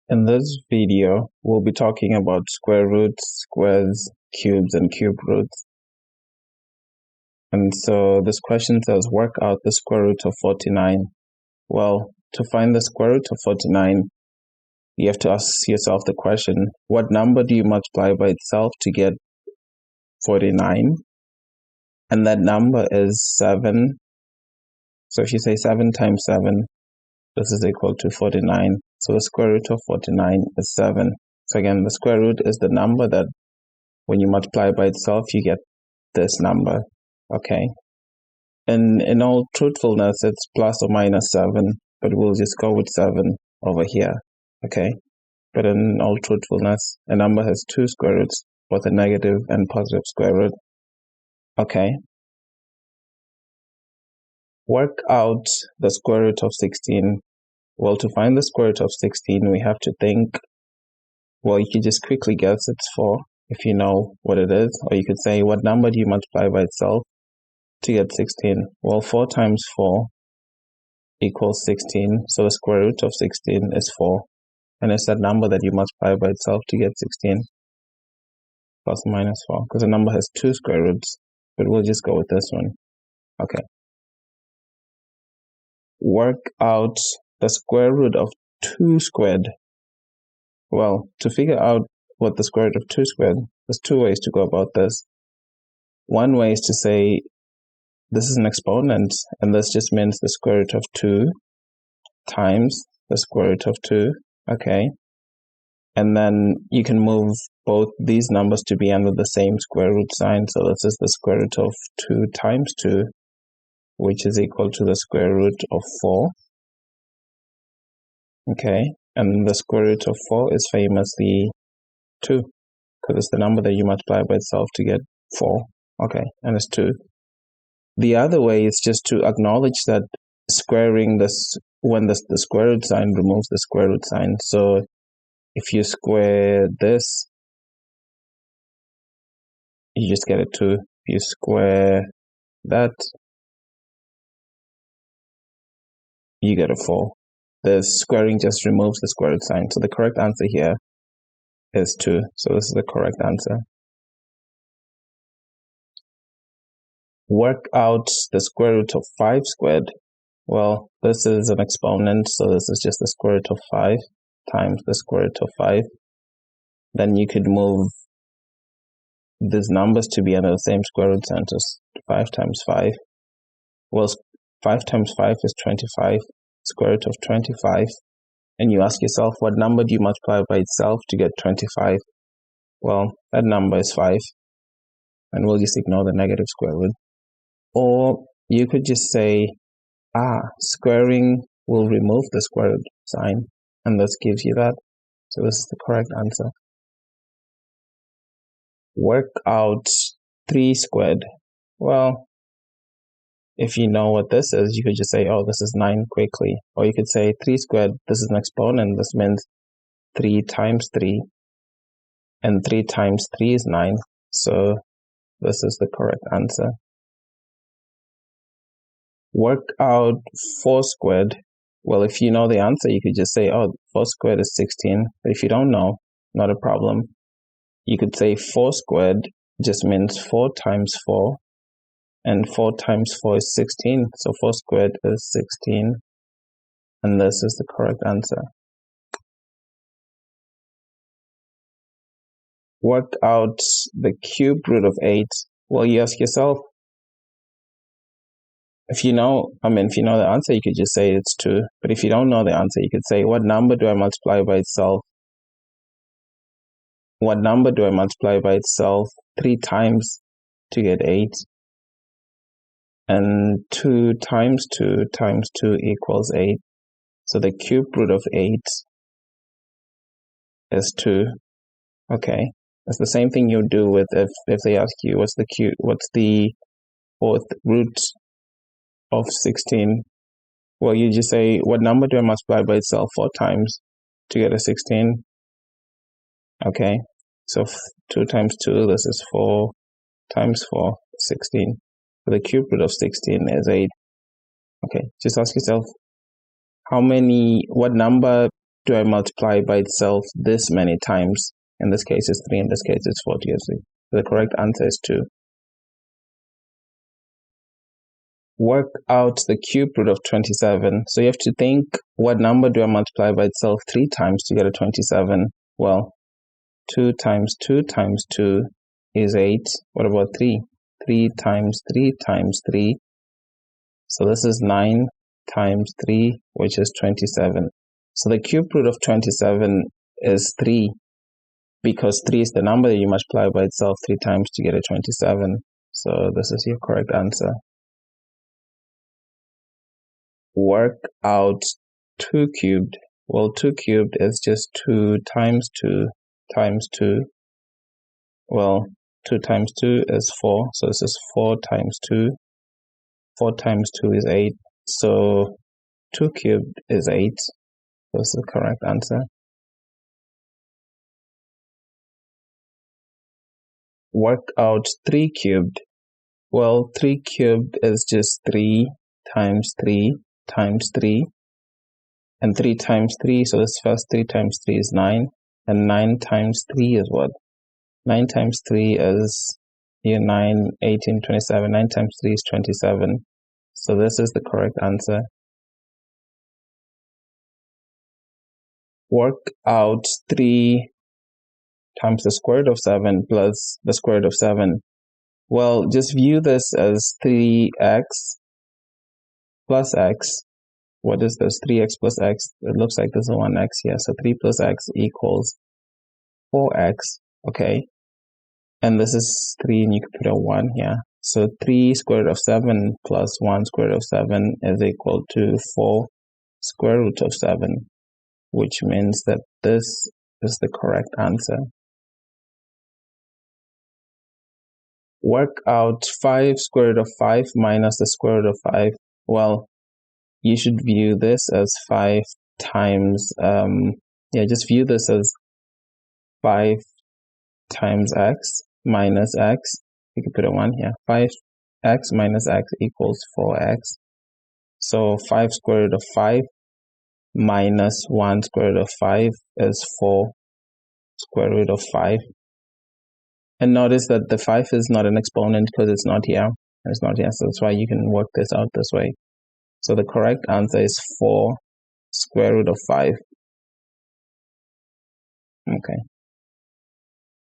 In this video, we'll be talking about square roots, squares, cubes, and cube roots. And so this question says, work out the square root of 49. Well, to find the square root of 49, you have to ask yourself the question, what number do you multiply by itself to get 49? And that number is 7. So if you say 7 times 7, this is equal to 49. So the square root of 49 is 7. So again, the square root is the number that when you multiply by itself, you get this number. Okay. And in all truthfulness, it's plus or minus 7, but we'll just go with 7 over here. Okay. But in all truthfulness, a number has two square roots, both a negative and positive square root. Okay. Work out the square root of 16. Well, to find the square root of 16, we have to think, well, you could just quickly guess it's 4 if you know what it is. Or you could say, what number do you multiply by itself to get 16? Well, 4 times 4 equals 16. So the square root of 16 is 4. And it's that number that you multiply by itself to get 16. Plus or minus 4. Because a number has two square roots. But we'll just go with this one. Okay. Work out the square root of 2 squared. Well, to figure out what the square root of 2 squared, there's two ways to go about this. One way is to say this is an exponent, and this just means the square root of 2 times the square root of 2. Okay. And then you can move both these numbers to be under the same square root sign. So this is the square root of 2 times 2, which is equal to the square root of 4. Okay, and the square root of 4 is famously 2, because it's the number that you multiply by itself to get 4. Okay, and it's 2. The other way is just to acknowledge that squaring this, when the square root sign removes the square root sign. So if you square this, you just get a 2. If you square that, you get a 4. The squaring just removes the square root sign. So the correct answer here is 2. So this is the correct answer. Work out the square root of 5 squared. Well, this is an exponent, so this is just the square root of 5 times the square root of 5. Then you could move these numbers to be under the same square root sign, so 5 times 5. Well, 5 times 5 is 25. Square root of 25, and you ask yourself, what number do you multiply by itself to get 25? Well, that number is 5, and we'll just ignore the negative square root. Or you could just say, squaring will remove the square root sign, and this gives you that. So this is the correct answer. Work out 3 squared. Well, if you know what this is, you could just say, this is 9 quickly. Or you could say 3 squared, this is an exponent. This means 3 times 3. And 3 times 3 is 9. So this is the correct answer. Work out 4 squared. Well, if you know the answer, you could just say, 4 squared is 16. But if you don't know, not a problem. You could say 4 squared just means 4 times 4. And 4 times 4 is 16. So 4 squared is 16. And this is the correct answer. Work out the cube root of 8. Well, you ask yourself, if you know the answer, you could just say it's 2. But if you don't know the answer, you could say, what number do I multiply by itself? What number do I multiply by itself 3 times to get 8? And 2 times 2 times 2 equals 8. So the cube root of 8 is 2. Okay. It's the same thing you do with if they ask you what's the fourth root of 16. Well, you just say, what number do I multiply by itself 4 times to get a 16? Okay. So 2 times 2, this is 4 times 4, 16. So the cube root of 16 is 8. Okay, just ask yourself, what number do I multiply by itself this many times? In this case, it's 3. In this case, it's 40. The correct answer is 2. Work out the cube root of 27. So you have to think, what number do I multiply by itself 3 times to get a 27? Well, 2 times 2 times 2 is 8. What about 3? 3 times 3 times 3. So this is 9 times 3, which is 27. So the cube root of 27 is 3, because 3 is the number that you multiply by itself 3 times to get a 27. So this is your correct answer. Work out 2 cubed. Well, 2 cubed is just 2 times 2 times 2. Well, 2 times 2 is 4. So this is 4 times 2. 4 times 2 is 8. So 2 cubed is 8. This is the correct answer. Work out 3 cubed. Well, 3 cubed is just 3 times 3 times 3. And 3 times 3, so this first 3 times 3 is 9. And 9 times 3 is what? 9 times 3 is 9, 18, 27. 9 times 3 is 27. So this is the correct answer. Work out 3 times the square root of 7 plus the square root of 7. Well, just view this as 3x plus x. What is this? 3x plus x. It looks like there's a 1x here. So 3 plus x equals 4x. Okay. And this is 3, and you can put a 1 here. So 3 square root of 7 plus 1 square root of 7 is equal to 4 square root of 7, which means that this is the correct answer. Work out 5 square root of 5 minus the square root of 5. Well, you should view this as 5 times, just view this as 5 times x minus x. You can put a 1 here. 5x minus x equals 4x. So 5 square root of 5 minus 1 square root of 5 is 4 square root of 5. And notice that the 5 is not an exponent because it's not here. It's not here, so that's why you can work this out this way. So the correct answer is 4 square root of 5. Okay.